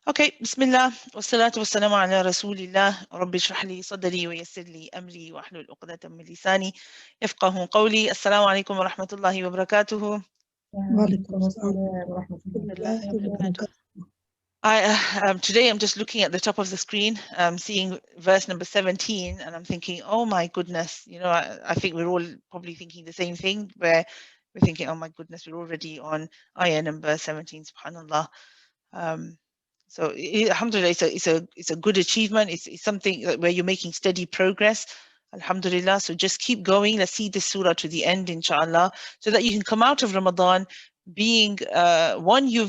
Okay, Bismillah, wassalatu wassalamu ala rasulillah, rabbi shrah li sadri wa yassir li amri wa ahlul uqdatan min lisani yafqahu qawli. Assalamu alaikum wa rahmatullahi wa barakatuhu. وعليكم السلام ورحمة الله وبركاته. Today I'm just looking at the top of the screen, seeing verse number 17, and I'm thinking, oh my goodness, you know, I think we're all probably thinking the same thing, where we're thinking, oh my goodness, we're already on ayah number 17, subhanallah. So alhamdulillah, it's a good achievement. It's something where you're making steady progress, alhamdulillah. So just keep going. Let's see this surah to the end, inshallah, so that you can come out of Ramadan being one, you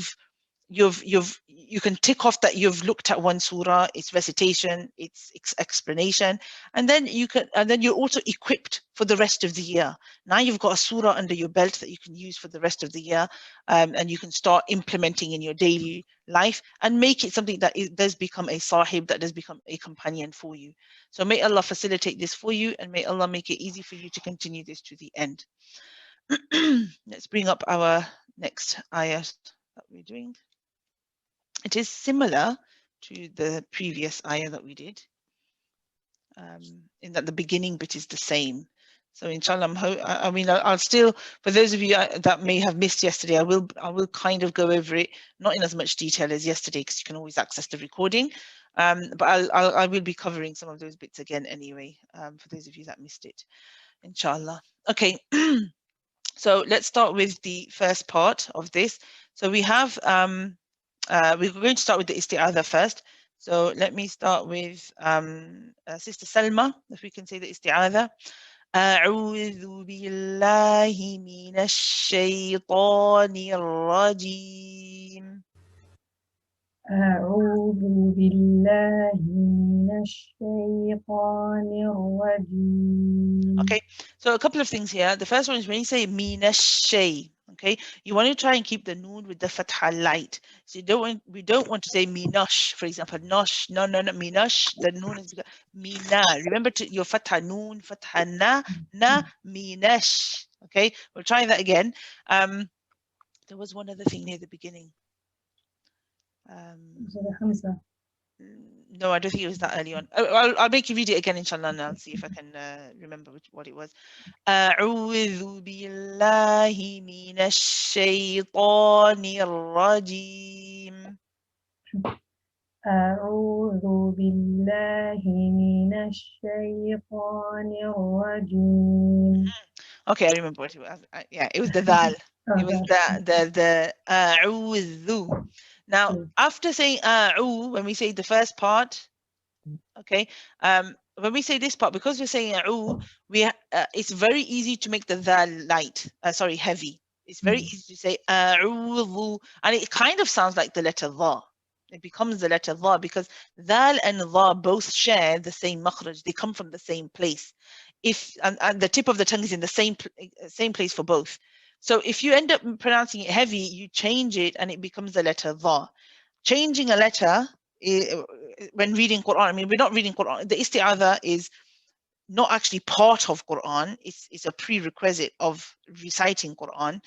can tick off that you've looked at one surah, its recitation, its explanation, and then you're also equipped for the rest of the year. Now you've got a surah under your belt that you can use for the rest of the year, and you can start implementing in your daily life and make it something that does become a sahib, that does become a companion for you. So may Allah facilitate this for you, and may Allah make it easy for you to continue this to the end. Let's bring up our next ayah that we're doing. It is similar to the previous ayah that we did, in that the beginning bit is the same. So inshallah, I'll still, for those of you that may have missed yesterday, I will kind of go over it, not in as much detail as yesterday, because you can always access the recording, but I will be covering some of those bits again anyway, for those of you that missed it, inshallah. Okay, so let's start with the first part of this. So we have we're going to start with the isti'adha first. So let me start with Sister Salma, if we can say the isti'adha. أعوذ بالله من الشيطان الرجيم. أعوذ بالله من الشيطان الرجيم. Okay, so a couple of things here. The first one is when you say minashay, okay, you want to try and keep the noon with the fatha light. So we don't want to say minash, for example, nosh, no, minash, the noon is mina. Remember your fatha noon, fatha na, minash. Okay, we'll try that again. There was one other thing near the beginning. No, I don't think it was that early on. I'll make you read it again, inshallah, and I'll see if I can remember what it was. أعوذ بالله من الشيطان الرجيم. أعوذ بالله من الشيطان الرجيم. Okay, I remember what it was. Yeah, it was the dal. It was the أعوذ. Now, after saying a'u, when we say the first part, okay, when we say this part, because we're saying a'u, it's very easy to make the dal light, heavy. It's very easy to say a'udhu, and it kind of sounds like the letter dha. It becomes the letter dha because dal and dha both share the same makhraj. They come from the same place. And the tip of the tongue is in the same place for both. So if you end up pronouncing it heavy, you change it and it becomes the letter dha. Changing a letter when reading Quran, I mean, we're not reading Quran. The isti'adha is not actually part of Quran. It's a prerequisite of reciting Quran.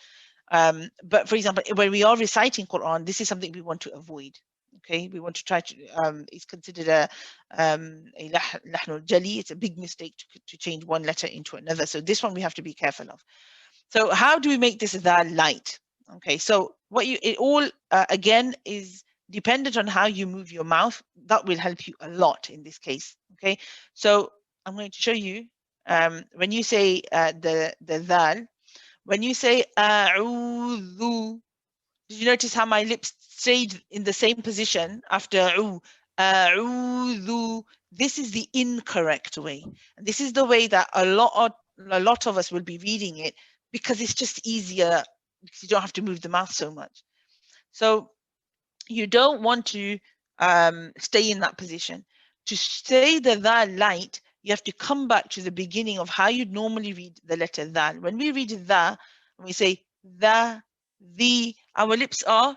But for example, when we are reciting Quran, this is something we want to avoid. Okay, we want to try to, it's considered a lahnul jali. It's a big mistake to change one letter into another. So this one we have to be careful of. So how do we make this dal light? Okay, so it all again is dependent on how you move your mouth. That will help you a lot in this case. Okay, so I'm going to show you when you say the dal, when you say a'udhu, did you notice how my lips stayed in the same position after a'udhu? This is the incorrect way, and this is the way that a lot of us will be reading it, because it's just easier, because you don't have to move the mouth so much. So you don't want to stay in that position. To say the dal light, you have to come back to the beginning of how you'd normally read the letter dal. When we read the, when we say the, our lips are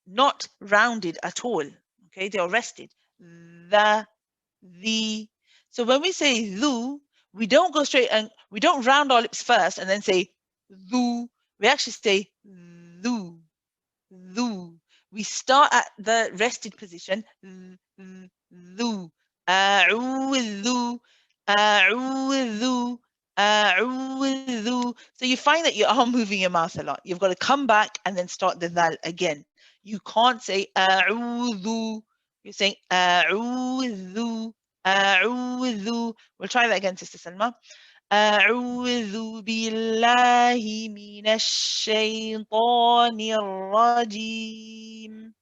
not rounded at all. Okay, they are rested. The. So when we say dhu, we don't go straight and we don't round our lips first and then say dhu. We actually say dhu. we start at the rested position. Dhu, a'udhu, a'udhu, a'udhu. So you find that you are moving your mouth a lot. You've got to come back and then start the dal again. You can't say a'udhu. You're saying a'udhu, a'udhu. We'll try that again, Sister Salma. أعوذ بالله من الشيطان الرجيم.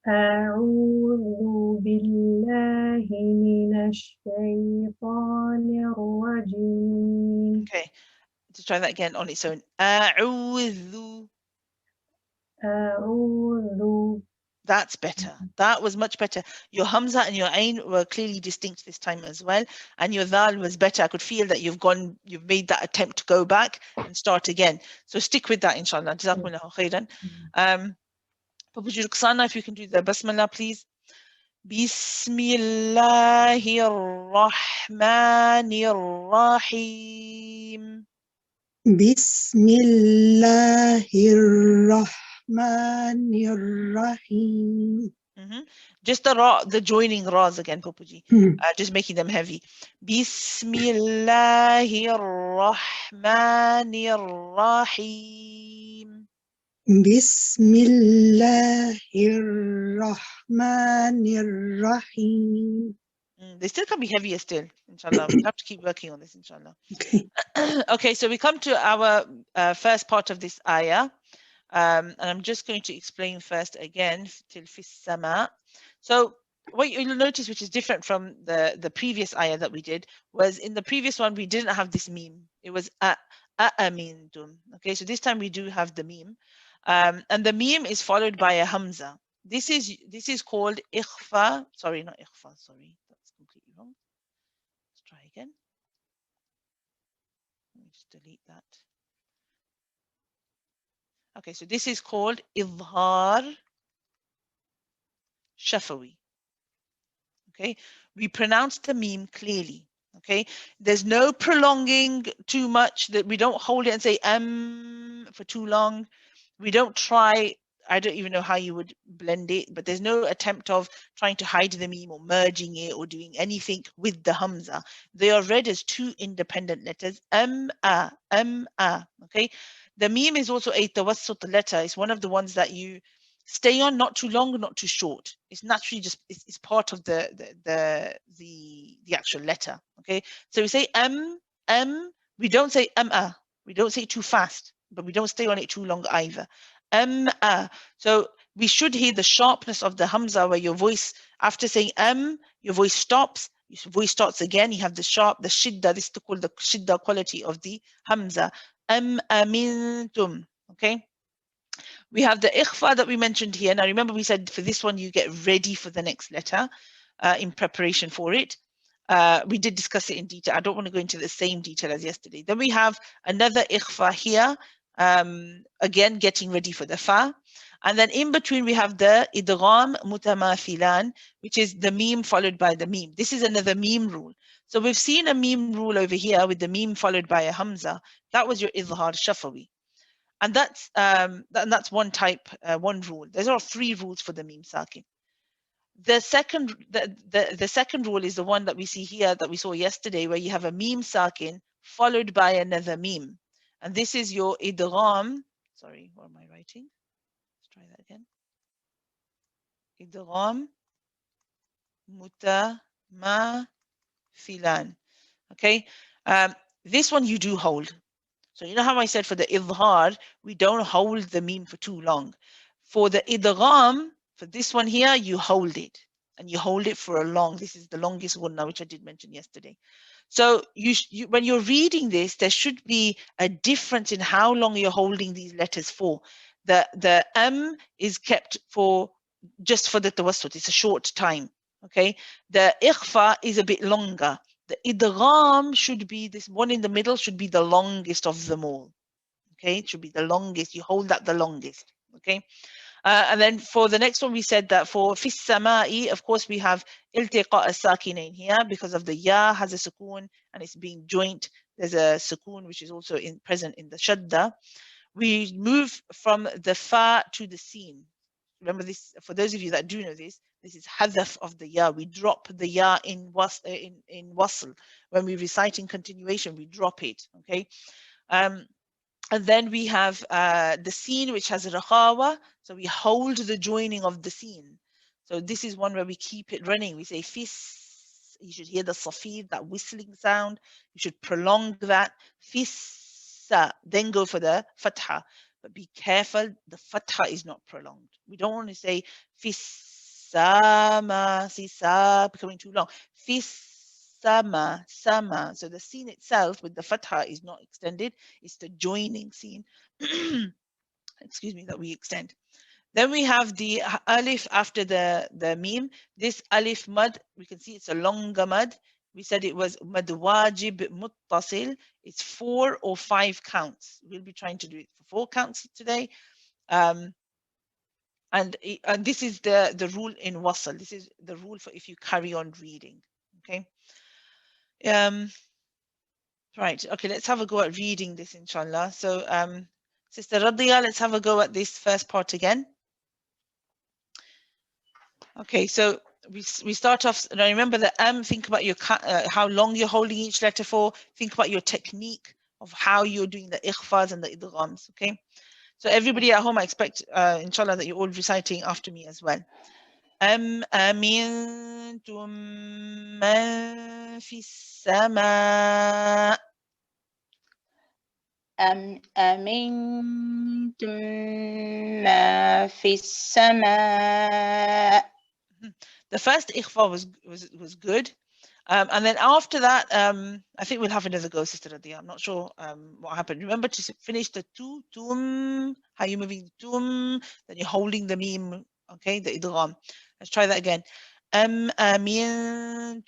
أعوذ بالله من الشيطان الرجيم. Okay, to try that again on its own. أعوذ. أعوذ. That's better. That was much better. Your Hamza and your Ain were clearly distinct this time as well. And your Dal was better. I could feel that you've made that attempt to go back and start again. So stick with that, inshallah. Jazakumullahu khairan. Papa Rukhsana, if you can do the Basmala, please. Bismillahir Rahmanir Rahim. Bismillahir Rahmanir Rahim. Just the joining Ra's again, Papuji. Just making them heavy. Bismillahir Rahmanir Rahim. Bismillahir Rahmanir Rahim. They still can be heavier still, inshallah. We'll have to keep working on this, inshallah. Okay. Okay, so we come to our first part of this ayah. And I'm just going to explain first again till fis sama. So what you'll notice, which is different from the previous ayah that we did, was in the previous one we didn't have this meme. It was a'amintum. Okay, so this time we do have the meme, and the meme is followed by a hamza. This is called ikhfa. Sorry, not ikhfa. Sorry, that's completely wrong. Let's try again. Let me just delete that. Okay, so this is called idhar shafawi. Okay, we pronounce the meme clearly. Okay, there's no prolonging too much, that we don't hold it and say for too long. We don't try, I don't even know how you would blend it, but there's no attempt of trying to hide the meme or merging it or doing anything with the hamza. They are read as two independent letters, okay. The meme is also a tawassut letter. It's one of the ones that you stay on, not too long, not too short. It's naturally just it's part of the actual letter. Okay, so we say we don't say we don't say it too fast, but we don't stay on it too long either. So we should hear the sharpness of the hamza, where your voice, after saying your voice stops, your voice starts again. You have the shidda. This is called the shidda quality of the hamza. Amintum. Okay. We have the ikhfa that we mentioned here. Now remember, we said for this one you get ready for the next letter in preparation for it. We did discuss it in detail. I don't want to go into the same detail as yesterday. Then we have another ikhfa here, again getting ready for the fa. And then in between we have the idgham mutamathilan, which is the meme followed by the meme. This is another meme rule. So we've seen a meme rule over here with the meme followed by a hamza. That was your idhar shafawi. And that's one type, one rule. There are three rules for the meme sakin. The second rule is the one that we see here, that we saw yesterday, where you have a meme sakin followed by another meme. And this is your idgham. Sorry, what am I writing? Let's try that again. Idgham mutamathilan. Okay, this one you do hold. So you know how I said for the idhar, we don't hold the meme for too long. For the idgham, for this one here, you hold it. And you hold it for a long, this is the longest one now, which I did mention yesterday. So when you're reading this, there should be a difference in how long you're holding these letters for. The is kept for just for the tawassut, it's a short time. Okay, the ikhfa is a bit longer. The idgham should be, this one in the middle should be the longest of them all. Okay, it should be the longest. You hold that the longest. Okay, and then for the next one, we said that for fis sama'i, of course, we have iltiqa as-sakinain here because of the ya has a sukoon and it's being joint. There's a sukoon which is also present in the shadda. we move from the fa to the sin. Remember this, for those of you that do know this is hadaf of the ya. We drop the ya in wasl. When we recite in continuation, we drop it, okay? And then we have the sin, which has rakhawa, so we hold the joining of the sin. So this is one where we keep it running. We say fis, you should hear the safid, that whistling sound. You should prolong that. Fissa, then go for the fatha. But be careful, the fatha is not prolonged. We don't want to say fissama, see sa becoming too long. Fissama, sama. So the sin itself with the fatha is not extended. It's the joining sin, excuse me, that we extend. Then we have the alif after the meme. This alif mud, we can see it's a longer mud. We said it was mad wajib muttasil. It's 4 or 5 counts. We'll be trying to do it for 4 counts today. And this is the rule in wasl. This is the rule for if you carry on reading. Okay. Right. Okay. Let's have a go at reading this, inshallah. So, Sister Radia, let's have a go at this first part again. Okay, so we start off. Now remember the think about your how long you're holding each letter for. Think about your technique of how you're doing the ikhfas and the idghams. Okay, so everybody at home, I expect, inshallah, that you're all reciting after me as well. أَمِنْتُمْ مَنْ فِي السَّمَاءِ أَمِنْتُمْ مَا فِي السَّمَاءِ. The first ikhfa was good. And then after that, I think we'll have another go, Sister Radia. I'm not sure what happened. Remember to finish the tum, how you're moving tum, then you're holding the meme, okay, the idgham. Let's try that again. أَمِنْتُمْ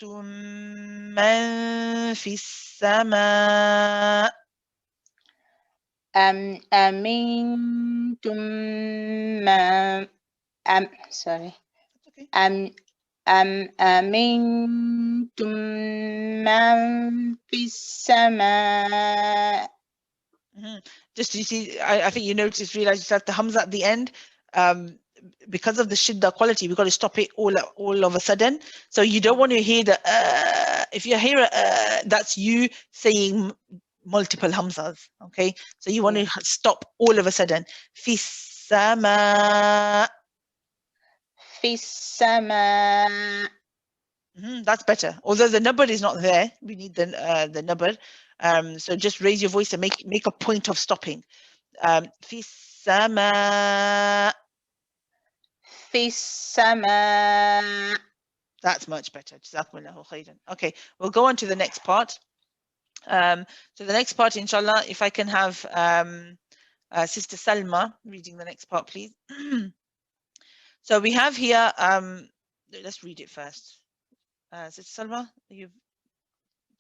مَنْ فِي السَّمَاءِ أَمِنْتُمْ مَا sorry. Okay. أَمِنْتُمْ مَنْ فِي السَّمَاءِ. Just, you see, I think you noticed, realize yourself the hamza at the end. Because of the shidda quality, we've got to stop it all of a sudden. So you don't want to hear the if you hear that's you saying multiple hamzas. Okay, so you want to stop all of a sudden. Fi sama. Fi sama. That's better. Although the number is not there, we need the number. So just raise your voice and make a point of stopping. Fi sama. Fi sama. That's much better. Jazakumullahu khairan. Okay, we'll go on to the next part. So the next part, inshallah, if I can have Sister Salma reading the next part, please. So we have here, let's read it first. Sister Salma, you've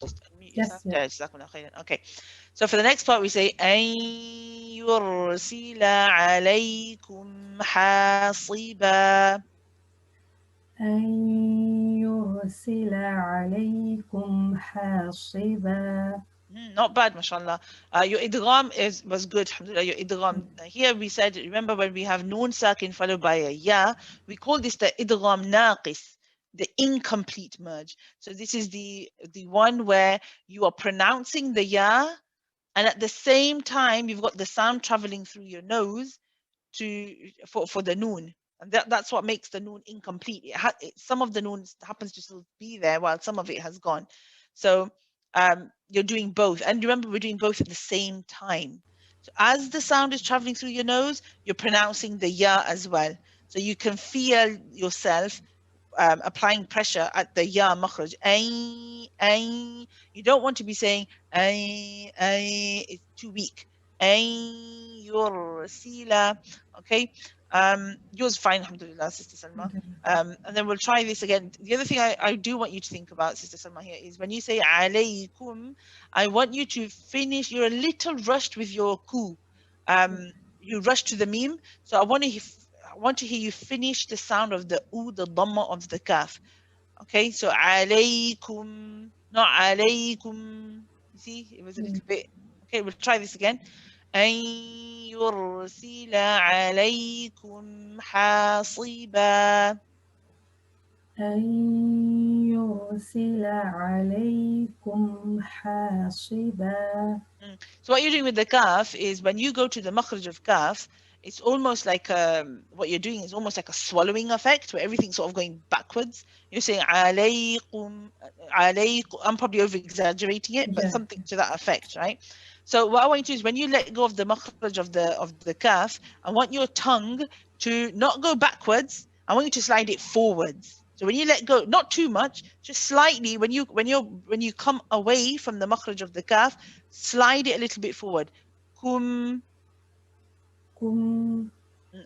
just unmute yourself. Yes. Okay, so for the next part, we say أن يرسل عليكم حاصبا. أن يرسل عليكم حاصبا. Not bad, mashallah. Your idgham was good, alhamdulillah. Your idgham. Here we said, remember when we have noon sakin followed by a ya, we call this the idgham naqis, the incomplete merge. So this is the one where you are pronouncing the ya, and at the same time you've got the sound traveling through your nose for the noon. And that's what makes the noon incomplete. Some of the noon happens to still be there while some of it has gone. So you're doing both. And remember, we're doing both at the same time. So as the sound is traveling through your nose, you're pronouncing the ya as well. So you can feel yourself applying pressure at the ya makhraj. You don't want to be saying it's too weak. Yursila. Okay. Yours fine, alhamdulillah, Sister Salma. And then we'll try this again. The other thing I do want you to think about, Sister Salma, here is when you say alaykum, I want you to finish. You're a little rushed with your ku. You rush to the meme. So I want to hear you finish the sound of the u, the dhamma of the kaf. Okay, so alaykum, not alaykum. You see, it was a little bit. Okay, we'll try this again. أن يرسل عليكم حاصبا. أن يرسل عليكم حاصبا. So what you're doing with the kaf is when you go to the makhraj of kaf, it's almost like what you're doing is almost like a swallowing effect where everything's sort of going backwards. You're saying alaykum, alaykum. I'm probably over exaggerating it, but Yeah. something to that effect, right? So what I want you to do is when you let go of the makhraj of the kaf, I want your tongue to not go backwards. I want you to slide it forwards. So when you let go, not too much, just slightly. When you come away from the makhraj of the kaf, slide it a little bit forward. Kum, Kum.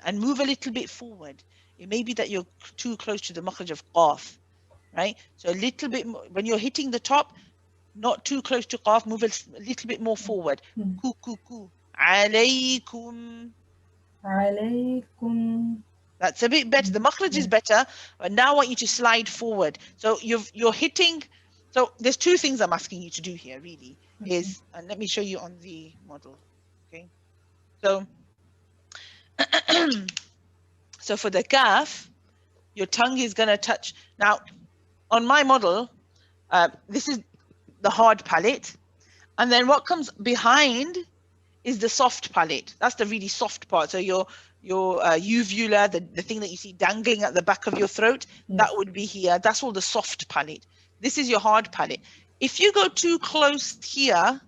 and move a little bit forward. It may be that you're too close to the makhraj of qaf, right? So a little bit more, when you're hitting the top, not too close to qaf, move a little bit more forward. Ku, ku, ku. Alaykum. Alaykum. That's a bit better. The makhraj is better, but now I want you to slide forward. So you're hitting. So there's two things I'm asking you to do here, really. Is, and let me show you on the model. Okay. So so for the kaf, your tongue is going to touch. Now, on my model, this is the hard palate. And then what comes behind is the soft palate. That's the really soft part. So your uvula, the thing that you see dangling at the back of your throat, that would be here. That's all the soft palate. This is your hard palate. If you go too close here,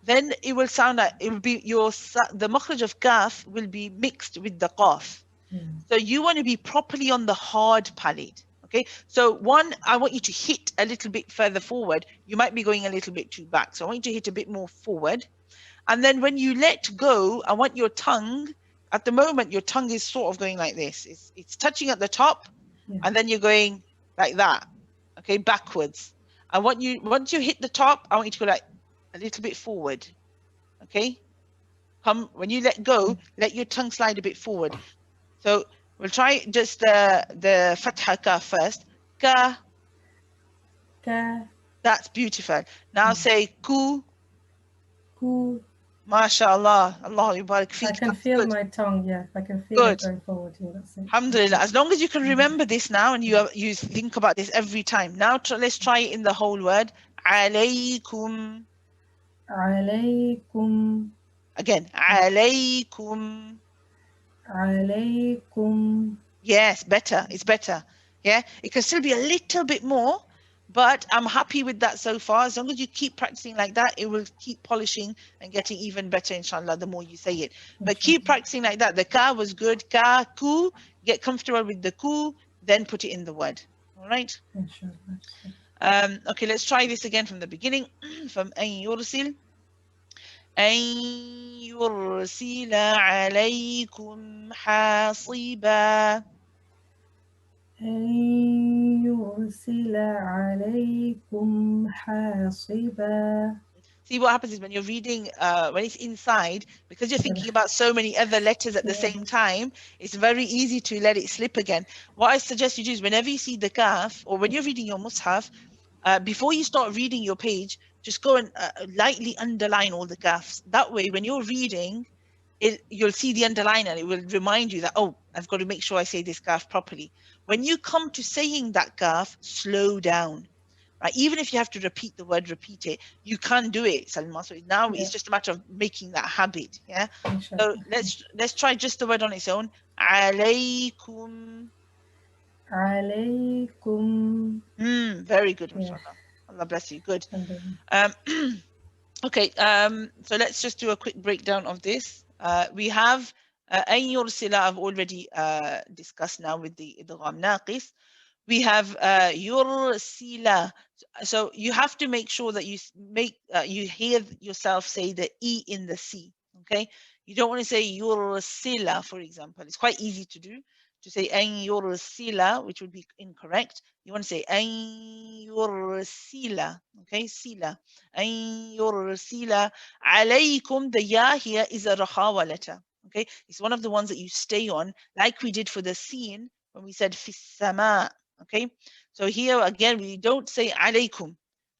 then it will sound like it will be the makhraj of kaf will be mixed with the qaf. So you want to be properly on the hard palate. Okay, so one, I want you to hit a little bit further forward. You might be going a little bit too back. So I want you to hit a bit more forward. And then when you let go, I want your tongue, at the moment, your tongue is sort of going like this. It's touching at the top, and then you're going like that, okay, backwards. I want you, once you hit the top, I want you to go like a little bit forward, okay? When you let go, let your tongue slide a bit forward. So we'll try just the fatha ka first. Ka. Ka. That's beautiful. Now say ku. Ku. MashaAllah. Allah yubarak feek. I can feel my tongue, I can feel it going forward. That's it. Alhamdulillah. As long as you can remember this now and you think about this every time. Now let's try it in the whole word. Alaykum. Alaykum. Again. Alaykum. Alaykum. Yes, better. It's better. Yeah. It can still be a little bit more, but I'm happy with that so far. As long as you keep practicing like that, it will keep polishing and getting even better, inshallah, the more you say it. But keep practicing like that. The ka was good. Ka, ku. Get comfortable with the ku, then put it in the word. All right? Okay, let's try this again from the beginning. From أن يرسل. أن يرسل عليكم حاصبا. أن يرسل عليكم حاصبا. See, what happens is when you're reading, when it's inside, because you're thinking about so many other letters at the same time, it's very easy to let it slip again. What I suggest you do is whenever you see the kaf, or when you're reading your mushaf, before you start reading your page, just go and lightly underline all the kafs. That way, when you're reading, you'll see the underline and it will remind you that, oh, I've got to make sure I say this kaf properly. When you come to saying that kaf, slow down. Right? Even if you have to repeat the word, repeat it. You can do it, Salma. So now it's just a matter of making that habit. Yeah. So let's try just the word on its own. Alaykum. Alaykum. Very good, mashallah. Allah bless you. Good. Okay. So let's just do a quick breakdown of this. We have أن يرسل. I've already discussed now with the idgham naqis. We have yursila. So you have to make sure that you hear yourself say the E in the C. Okay, you don't want to say yursila, for example. It's quite easy to say an yursila, which would be incorrect. You want to say an yursila. Okay, sila. An yursila alaykum. The ya here is a rahawa letter. Okay, it's one of the ones that you stay on, like we did for the sin when we said fis sama. Okay, so here again, we don't say alaykum.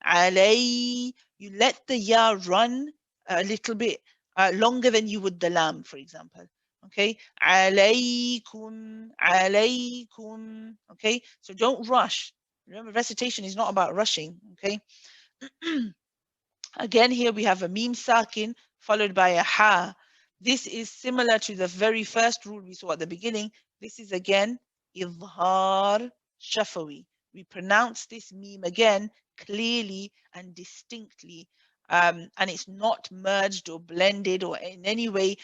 Alay, you let the ya run a little bit longer than you would the lam, for example. Okay, alaykum, alaykum. Okay, so don't rush. Remember, recitation is not about rushing. Okay. Again, here we have a mim sakin followed by a ha. This is similar to the very first rule we saw at the beginning. This is again idhar shafawi. We pronounce this mim again clearly and distinctly, and it's not merged or blended or in any way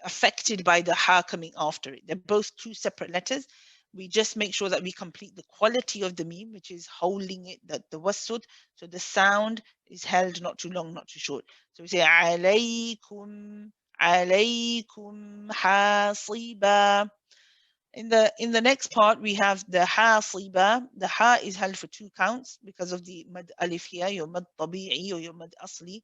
affected by the ha coming after it. They're both two separate letters. We just make sure that we complete the quality of the meme, which is holding it, the wasud, so the sound is held not too long, not too short. So we say alaykum, alaykum hasiba. In the next part, we have the hasiba. The ha is held for 2 counts because of the mad alif here, your mad tabi'i or your mad asli.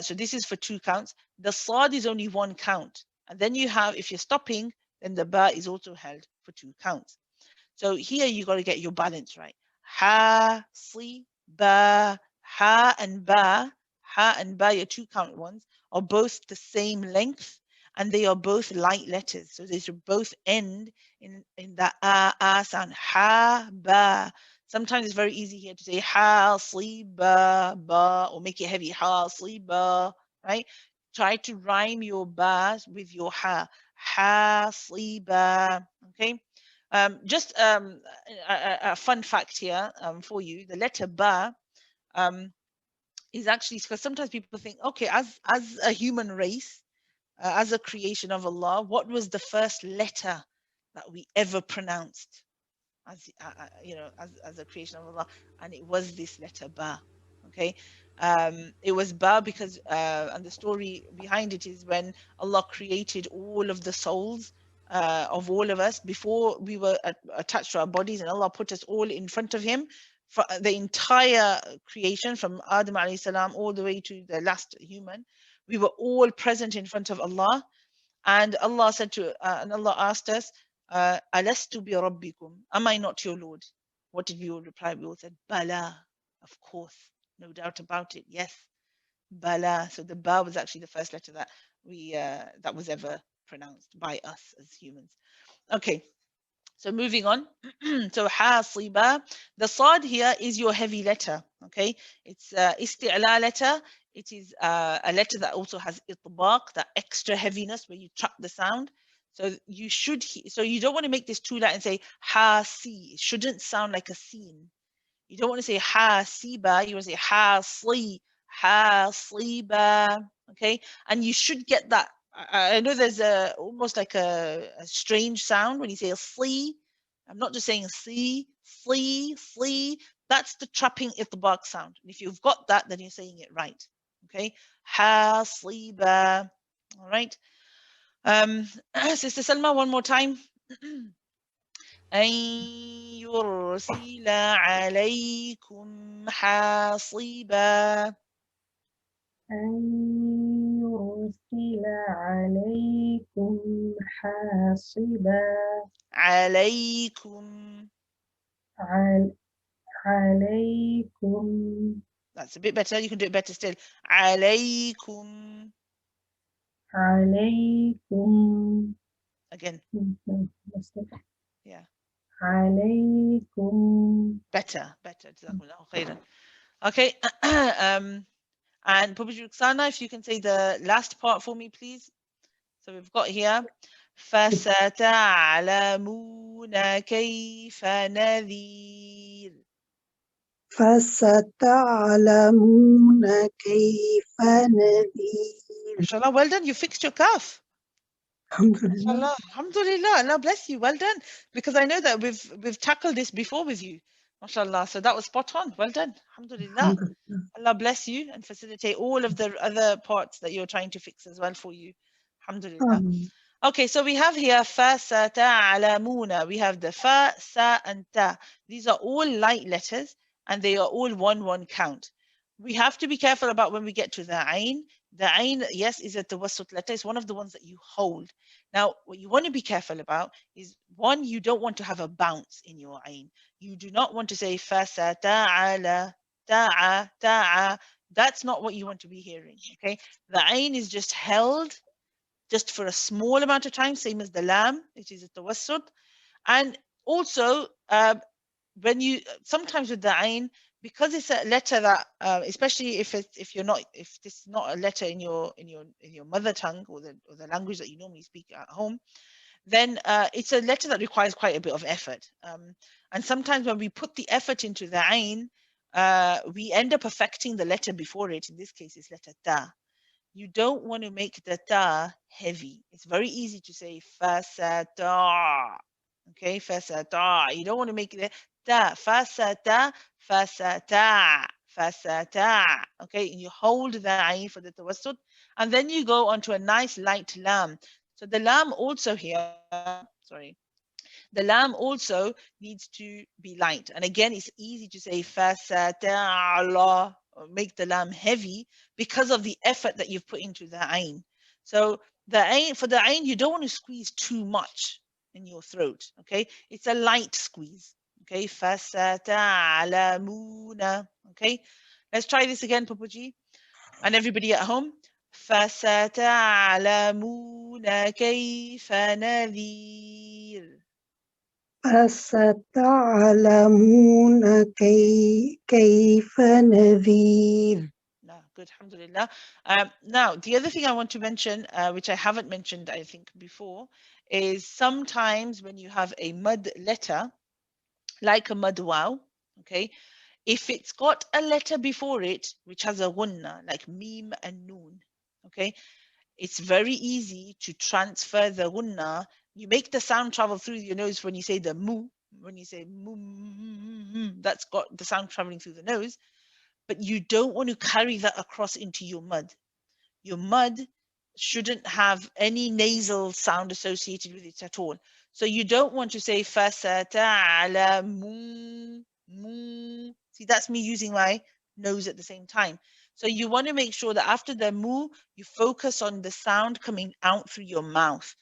So this is for 2 counts. The sad is only 1 count. And then you have, if you're stopping, then the ba is also held for 2 counts. So here you got to get your balance right. Ha, si, ba, ha and ba, your 2 count ones are both the same length and they are both light letters. So they should both end in the sound. Ha, ba. Sometimes it's very easy here to say ha, si, ba, or make it heavy. Ha, si, ba, right? Try to rhyme your bas with your ha. Ha, si, ba, okay? Just a fun fact here for you. The letter ba is actually, because sometimes people think, okay, as a human race, as a creation of Allah, what was the first letter that we ever pronounced as as a creation of Allah? And it was this letter ba. Okay, it was ba because and the story behind it is when Allah created all of the souls of all of us before we were attached to our bodies, and Allah put us all in front of Him for the entire creation from Adam alayhi salam all the way to the last human. We were all present in front of Allah, and Allah said to and Allah asked us, Alastu bi rabbikum, am I not your Lord? What did we all reply? We all said, Bala, of course, no doubt about it, yes, Bala. So the ba was actually the first letter that we that was ever pronounced by us as humans. Okay, so moving on. So hasiba, the sad here is your heavy letter. Okay, it's isti'la letter. It is a letter that also has itbaq, that extra heaviness where you trap the sound. So you should, so you don't want to make this too loud and say ha si. It shouldn't sound like a scene. You don't want to say ha siba. You want to say ha sli, ha sliba. Okay, and you should get that. I know there's almost like a strange sound when you say a sli. I'm not just saying sli, sli, sli. That's the trapping itbaq sound. And if you've got that, then you're saying it right. Okay, ha sliba. All right. Sister Salma, one more time. أن يرسل عليكم حاصبا. أن يرسل عليكم حاصبا. عليكم. عليكم. That's a bit better. You can do it better still. عليكم. عليكم. Again. Yeah. عليكم. Better. جزاكم خيرا. Okay. And Puppetry Roxana, if you can say the last part for me, please. So we've got here فستعلمون كيف نذير. فستعلمون كيف نذير. MashaAllah, well done. You fixed your calf. Alhamdulillah. Alhamdulillah. Allah bless you. Well done. Because I know that we've tackled this before with you. MashaAllah. So that was spot on. Well done. Alhamdulillah. Allah bless you and facilitate all of the other parts that you're trying to fix as well for you. Alhamdulillah. Okay, so we have here fa, sa, ta, alamuna. We have the fa, sa, and ta. These are all light letters and they are all 1-1 count. We have to be careful about when we get to the ain. The ain, yes, is a tawassut letter. It's one of the ones that you hold. Now, what you want to be careful about is, one, you don't want to have a bounce in your ain. You do not want to say fa, sa, ta, ala, ta'a, ta'a. That's not what you want to be hearing, okay? The ayn is just held just for a small amount of time, same as the lam, which is a tawassut. And also, when you sometimes with the ayn, because it's a letter that, especially if this is not a letter in your mother tongue or the language that you normally speak at home, then it's a letter that requires quite a bit of effort. And sometimes when we put the effort into the ayn, we end up affecting the letter before it. In this case, it's letter ta. You don't want to make the ta heavy. It's very easy to say fasata. Okay, fasata. You don't want to make it ta. Fasata, fasata, fasata. Okay, and you hold the ayn for the tawassut, and then you go onto a nice light lam. So the lam also here, sorry, the lam also needs to be light. And again, it's easy to say fasata'ala, or make the lam heavy because of the effort that you've put into the ayn. So the ayn, for the ayn, you don't want to squeeze too much in your throat, okay? It's a light squeeze, okay? Fasata'lamuna, okay? Let's try this again, Papuji, and everybody at home. فستعلمون كيف نذير. فستعلمون كيف نذير. No, good, alhamdulillah. Now, the other thing I want to mention, which I haven't mentioned, I think, before, is sometimes when you have a mud letter, like a mud waw, okay, if it's got a letter before it, which has a gunna, like mim and noon, okay, it's very easy to transfer the gunna. You make the sound travel through your nose when you say the mu, when you say mu, that's got the sound traveling through the nose, but you don't want to carry that across into your mud. Your mud shouldn't have any nasal sound associated with it at all. So you don't want to say fasata'lamu, mu. See, that's me using my nose at the same time. So you want to make sure that after the mu, you focus on the sound coming out through your mouth.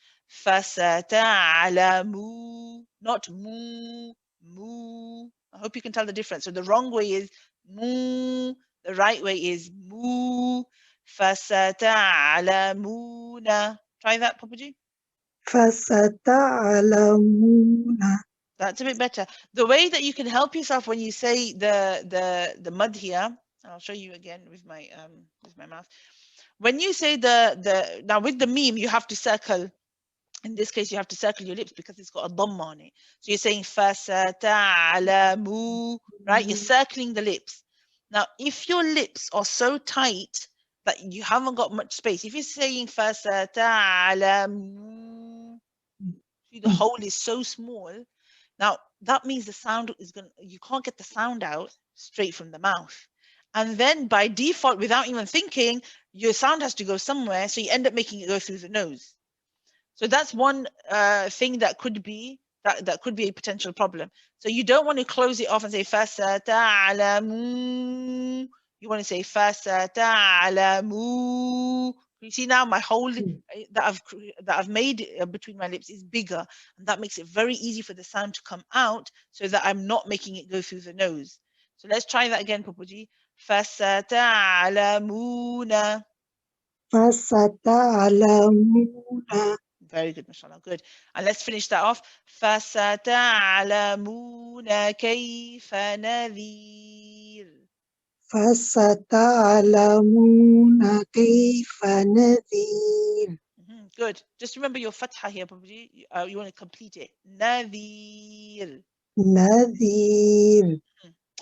Fasata'lamu, not mu, mu. I hope you can tell the difference. So the wrong way is mu, the right way is mu. فستعلمون. Try that, Papaji. فستعلمون. That's a bit better. The way that you can help yourself when you say the mud here, I'll show you again with my mouth. When you say now with the meme, you have to circle. In this case, you have to circle your lips because it's got a dhamma on it. So you're saying fasata'lamu, right? You're circling the lips. Now, if your lips are so tight that you haven't got much space, if you're saying fasata'lamu, the hole is so small. Now, that means the sound is you can't get the sound out straight from the mouth. And then by default, without even thinking, your sound has to go somewhere. So you end up making it go through the nose. So that's one thing that could be a potential problem. So you don't want to close it off and say fasata'lamu. You want to say fasata'lamu. You see now my hole that I've made between my lips is bigger, and that makes it very easy for the sound to come out, so that I'm not making it go through the nose. So let's try that again, Papuji. Fasata'lamuna. فستعلمون. Very good, mashallah, good. And let's finish that off. فَسَتَعْلَمُونَ كَيْفَ نَذِيرٌ. فستعلمون كيف نذير. Good. Just remember your fatha here, Papaji. You want to complete it. نذير. نذير.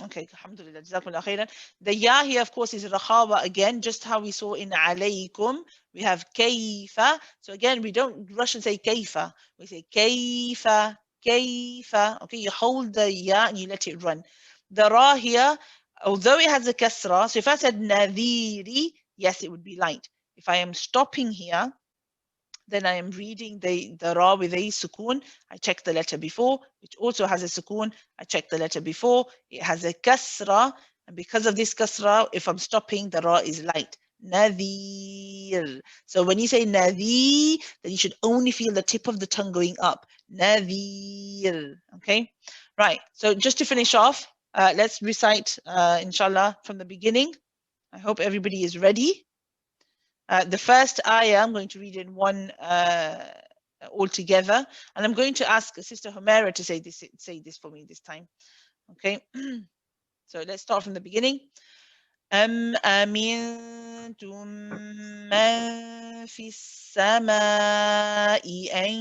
Okay, alhamdulillah, jazakumullah khairan. The ya here, of course, is rakhaba again, just how we saw in alaykum. We have kayfa. So again, we don't rush and say kayfa. We say kayfa, kayfa. Okay, you hold the ya and you let it run. The ra here, although it has a kasra, so if I said nadhiri, yes, it would be light. If I am stopping here, then I am reading the ra with a sukoon. I check the letter before. It also has a sukoon. I check the letter before. It has a kasra. And because of this kasra, if I'm stopping, the ra is light. Nadir. So when you say nadir, then you should only feel the tip of the tongue going up. Nadir. Okay? Right. So just to finish off, let's recite, inshallah, from the beginning. I hope everybody is ready. The first ayah, I'm going to read in one all together, and I'm going to ask Sister Humera to say this for me this time. Okay, so let's start from the beginning. أَمِنْتُمْ مَنْ فِي السَّمَاءِ أَنْ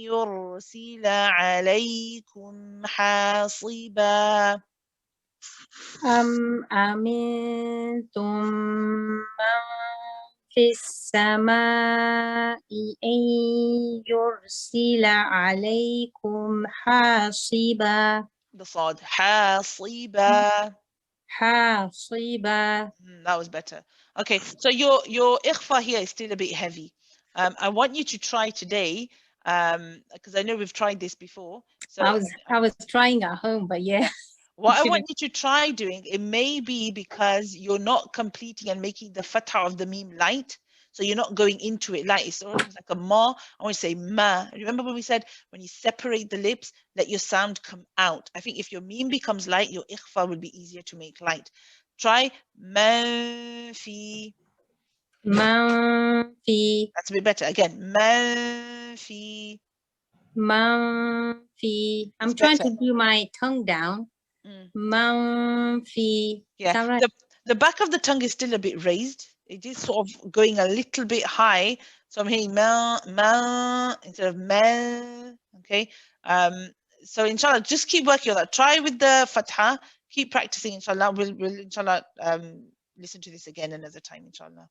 يُرْسِلَ عَلَيْكُمْ حَاصِبًا. أَمِنْتُمْ مَنْ فِي السَّمَاءِ أَنْ يُرْسِلَ عَلَيْكُمْ حَاصِبًا. The صاد حَاصِبًا. حَاصِبًا. That was better. Okay, so your ikhfa here is still a bit heavy. I want you to try today, because I know we've tried this before. So I was trying at home, but yeah. What I want you to try doing, it may be because you're not completing and making the fatha of the meme light. So you're not going into it light. It's almost like a ma. I want to say ma. Remember when we said when you separate the lips, let your sound come out. I think if your meme becomes light, your ikhfa will be easier to make light. Try manfi. Manfi. That's a bit better. Again, manfi. Manfi. I'm trying to do my tongue down. Manfi. Yeah, right? the back of the tongue is still a bit raised. It is sort of going a little bit high. So I'm hearing ma, ma instead of ma. Okay. So inshallah, just keep working on that. Try with the fatha. Keep practicing, inshallah. We'll inshallah listen to this again another time, inshallah.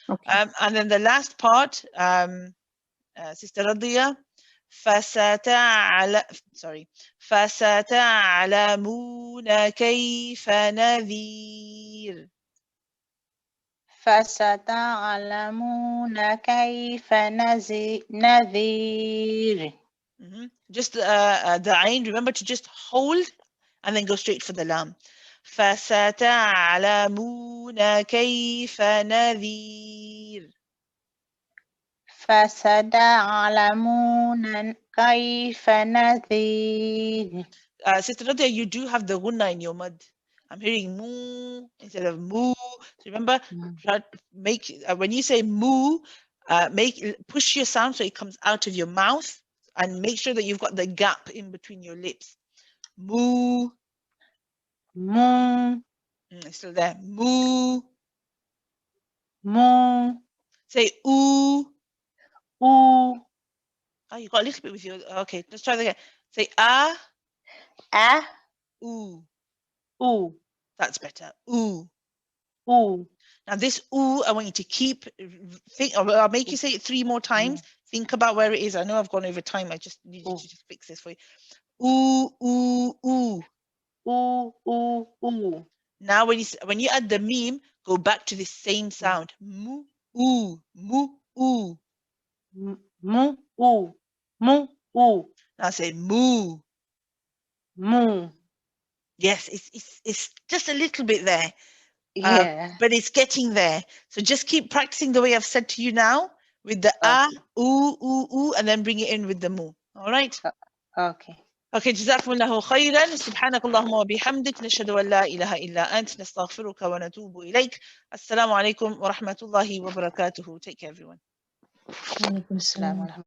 Okay. And then the last part, Sister Radhiya. فستعلمون كيف نذير. فستعلمون كيف نذير. Just the ain, remember to just hold and then go straight for the lam. فستعلمون كيف نذير. فستعلمون كيف نذير. Sister Radhiya, you do have the gunna in your mud. I'm hearing moo instead of moo. So remember, make when you say moo, push your sound so it comes out of your mouth, and make sure that you've got the gap in between your lips. Moo. Moo. It's still there. Moo. Moo. Say ooh. Ooh. Oh, you got a little bit with you. Okay, let's try that again. Say ah. Ah. Ooh. Ooh. That's better. Ooh. Ooh. Now this ooh, I want you to keep I'll make you say it 3 more times. Think about where it is. I know I've gone over time. I just need you to just fix this for you. Ooh, ooh, ooh. Ooh, ooh, ooh. Now when you add the meme, go back to the same sound. Moo, ooh, moo, ooh. Moo, ooh, moo, ooh. Now say moo. Moo. Yes, it's just a little bit there. Yeah. But it's getting there. So just keep practicing the way I've said to you now with the ah, ooh, ooh, ooh, and then bring it in with the moo. All right? Okay. Okay, جزاكم الله خيرا. سبحانك اللهم وبحمدك نشهد أن لا إله إلا أنت نستغفرك ونتوب إليك. السلام عليكم ورحمة الله وبركاته. Take care, everyone. Alaikum salam.